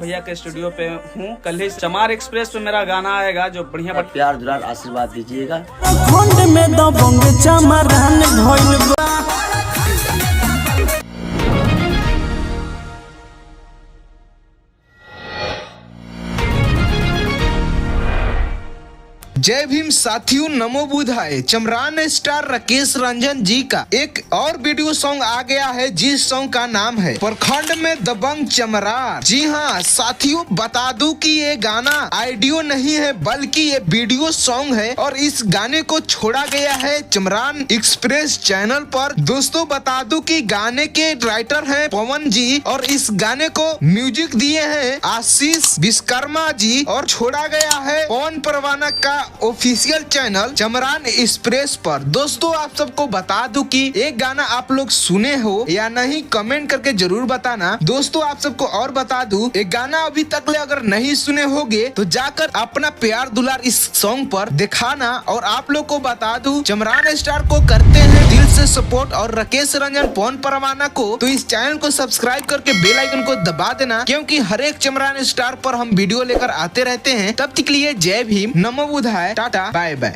भैया के स्टूडियो पे हूँ। कल ही चमार एक्सप्रेस पे मेरा गाना आएगा जो बढ़िया प्यार दुलार आशीर्वाद दीजिएगा। जय भीम साथियों, नमो बुधाय। चमरान स्टार राकेश रंजन जी का एक और वीडियो सॉन्ग आ गया है, जिस सॉन्ग का नाम है प्रखंड में दबंग चमरान। जी हाँ साथियों, बता दूं कि ये गाना ऑडियो नहीं है बल्कि ये वीडियो सॉन्ग है और इस गाने को छोड़ा गया है चमरान एक्सप्रेस चैनल पर। दोस्तों बता दूं कि गाने के राइटर हैं पवन जी और इस गाने को म्यूजिक दिए हैं आशीष विश्वकर्मा जी और छोड़ा गया है पवन परवाना का ऑफिशियल चैनल चमरान एक्सप्रेस पर। दोस्तों आप सबको बता दूं कि एक गाना आप लोग सुने हो या नहीं, कमेंट करके जरूर बताना। दोस्तों आप सबको और बता दूं, एक गाना अभी तक ले अगर नहीं सुने होगे तो जाकर अपना प्यार दुलार इस सॉन्ग पर दिखाना। और आप लोग को बता दूं, चमरान स्टार को करते हैं दिल से सपोर्ट और राकेश रंजन पवन परवाना को तो इस चैनल को सब्सक्राइब करके बेल आइकन को दबा देना, क्योंकि हर एक चमरान स्टार पर हम वीडियो लेकर आते रहते हैं। तब तक के लिए जय भीम, नमो बुधाय, टाटा बाय बाय।